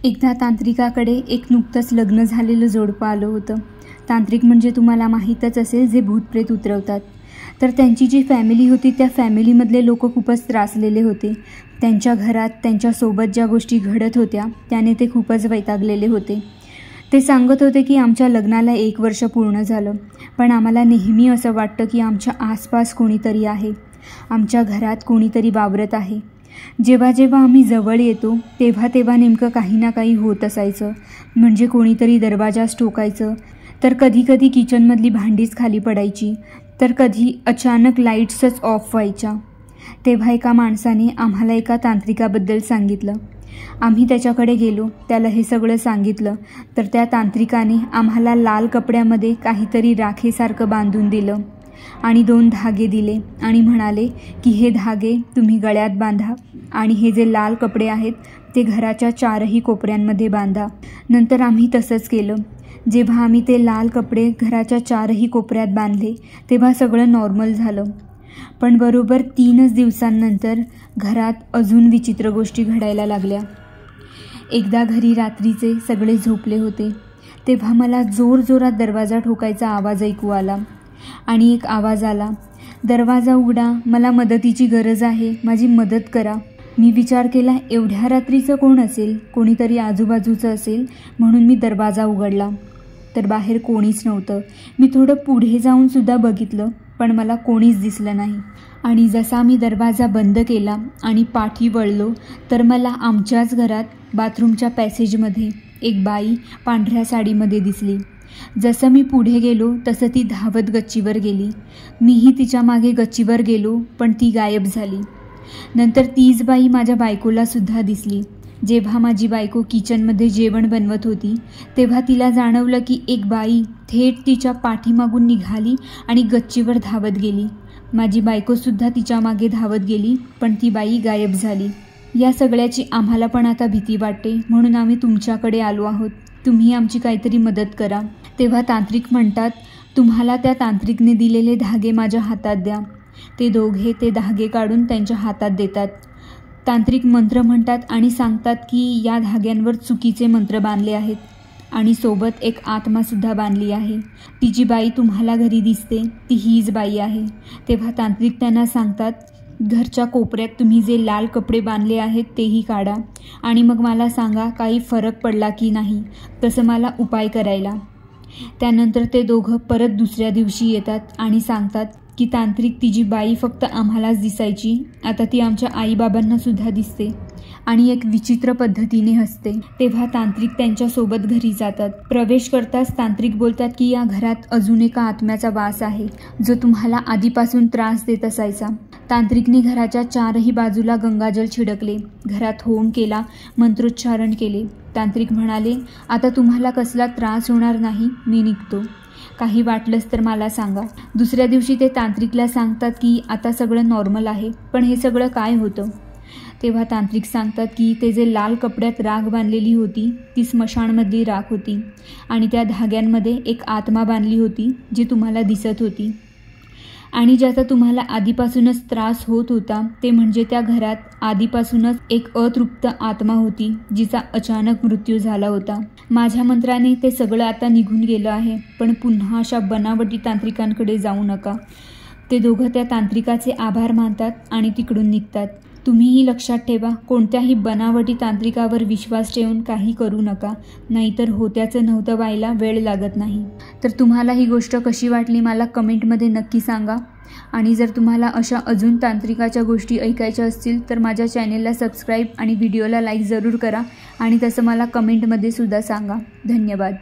एकदा तांत्रिकाकडे एक नुकतंच लग्न झालेलं जोडपं आलं होतं. तांत्रिक म्हणजे तुम्हाला माहीतच असेल, जे भूतप्रेत उतरवतात. तर त्यांची जी फॅमिली होती त्या फॅमिलीमधले लोक खूपच त्रासलेले होते. त्यांच्या घरात त्यांच्यासोबत ज्या गोष्टी घडत होत्या त्याने ते खूपच वैतागलेले होते. ते सांगत होते की आमच्या लग्नाला 1 वर्ष पूर्ण झालं, पण आम्हाला नेहमी असं वाटतं की आमच्या आसपास कोणीतरी आहे, आमच्या घरात कोणीतरी वावरत आहे. जेव्हा जेव्हा आम्ही जवळ येतो तेव्हा तेव्हा नेमकं काही ना काही होत असायचं. म्हणजे कोणीतरी दरवाजाच ठोकायचं, तर कधी कधी किचनमधली भांडीच खाली पडायची, तर कधी अचानक लाईट्सच ऑफ व्हायच्या. तेव्हा एका माणसाने आम्हाला एका तांत्रिकाबद्दल सांगितलं. आम्ही त्याच्याकडे गेलो, त्याला हे सगळं सांगितलं. तर त्या तांत्रिकाने आम्हाला लाल कपड्यामध्ये काहीतरी राखेसारखं बांधून दिलं आणि 2 धागे दिले आणि म्हणाले की हे धागे तुम्ही गळ्यात बांधा आणि हे जे लाल कपडे आहेत ते घराच्या 4ही कोपऱ्यांमध्ये बांधा. नंतर आम्ही तसंच केलं. जेव्हा आम्ही ते लाल कपडे घराच्या 4ही कोपऱ्यात बांधले तेव्हा सगळं नॉर्मल झालं. पण बरोबर 3च दिवसांनंतर घरात अजून विचित्र गोष्टी घडायला लागल्या. एकदा घरी रात्रीचे सगळे झोपले होते तेव्हा मला जोरजोरात दरवाजा ठोकायचा आवाज ऐकू आला आणि एक आवाज आला, दरवाजा उघडा, मला मदतीची गरज आहे, माझी मदत करा. मी विचार केला, एवढ्या रात्रीचं कोण असेल, कोणीतरी आजूबाजूचं असेल, म्हणून मी दरवाजा उघडला. तर बाहेर कोणीच नव्हतं. मी थोडं पुढे जाऊन सुद्धा बघितलं, पण मला कोणीच दिसलं नाही. आणि जसा मी दरवाजा बंद केला आणि पाठी वळलो तर मला आमच्याच घरात बाथरूमच्या पॅसेजमध्ये एक बाई पांढऱ्या साडीमध्ये दिसली. जसं मी पुढे गेलो तसं ती धावत गच्चीवर गेली. मीही तिच्या मागे गच्चीवर गेलो, पण ती गायब झाली. नंतर तीच बाई माझ्या बायकोला सुद्धा दिसली. जेव्हा माझी बायको किचनमध्ये जेवण बनवत होती तेव्हा तिला जाणवलं की एक बाई थेट तिच्या पाठीमागून निघाली आणि गच्चीवर धावत गेली. माझी बायकोसुद्धा तिच्या मागे धावत गेली, पण ती बाई गायब झाली. या सगळ्याची आम्हाला पण आता भीती वाटते, म्हणून आम्ही तुमच्याकडे आलो आहोत. तुम्ही आमची काहीतरी मदत करा. तेव्हा तांत्रिक म्हणतात, तुम्हाला त्या तांत्रिकने दिलेले धागे माझ्या हातात द्या. ते दोघे ते धागे काढून त्यांच्या हातात देतात. तांत्रिक मंत्र म्हणतात आणि सांगतात की या धाग्यांवर चुकीचे मंत्र बांधले आहेत आणि सोबत एक आत्मासुद्धा बांधली आहे. ती जी बाई तुम्हाला घरी दिसते ती हीच बाई आहे. तेव्हा तांत्रिक त्यांना सांगतात, घरच्या कोपऱ्यात तुम्ही जे लाल कपडे बांधले आहेत तेही काढा आणि मग मला सांगा काही फरक पडला की नाही, तसं मला उपाय करायला. त्यानंतर ते दोघं परत दुसऱ्या दिवशी येतात आणि सांगतात की तांत्रिक ती जी बाई फक्त आम्हालाच दिसायची, आता ती आमच्या आईबाबांना सुद्धा दिसते आणि एक विचित्र पद्धतीने हसते. तेव्हा तांत्रिक त्यांच्यासोबत घरी जातात. प्रवेश करताच तांत्रिक बोलतात की या घरात अजून एका आत्म्याचा वास आहे, जो तुम्हाला आधीपासून त्रास देत असायचा. तांत्रिकने घराच्या 4ही बाजूला गंगाजल छिडकले, घरात होम केला, मंत्रोच्चारण केले. तांत्रिक म्हणाले, आता तुम्हाला कसला त्रास होणार नाही, मी निघतो. काही वाटलंच तर मला सांगा. दुसऱ्या दिवशी ते तांत्रिकला सांगतात की आता सगळं नॉर्मल आहे, पण हे सगळं काय होतं? तेव्हा तांत्रिक सांगतात की ते जे लाल कपड्यात राख बांधलेली होती ती स्मशानमधली राख होती आणि त्या धाग्यांमध्ये एक आत्मा बांधली होती जी तुम्हाला दिसत होती आणि ज्याचा तुम्हाला आधीपासूनच त्रास होत होता. ते म्हणजे त्या घरात आधीपासूनच एक अतृप्त आत्मा होती जिचा अचानक मृत्यू झाला होता. माझ्या मंत्राने ते सगळं आता निघून गेलं आहे, पण पुन्हा अशा बनावटी तांत्रिकांकडे जाऊ नका. ते दोघं त्या तांत्रिकाचे आभार मानतात आणि तिकडून निघतात. तुम्हीही लक्षात ठेवा, कोणत्याही बनावटी तांत्रिकावर विश्वास ठेवून काही करू नका, नाहीतर होत्याचं नव्हतं व्हायला वेळ लागत नाही. तर तुम्हाला ही गोष्ट कशी वाटली मला कमेंटमध्ये नक्की सांगा. आणि जर तुम्हाला अशा अजून तांत्रिकाच्या गोष्टी ऐकायच्या असतील तर माझ्या चॅनेलला सबस्क्राईब आणि व्हिडिओला लाईक जरूर करा आणि तसं मला कमेंटमध्ये सुद्धा सांगा. धन्यवाद.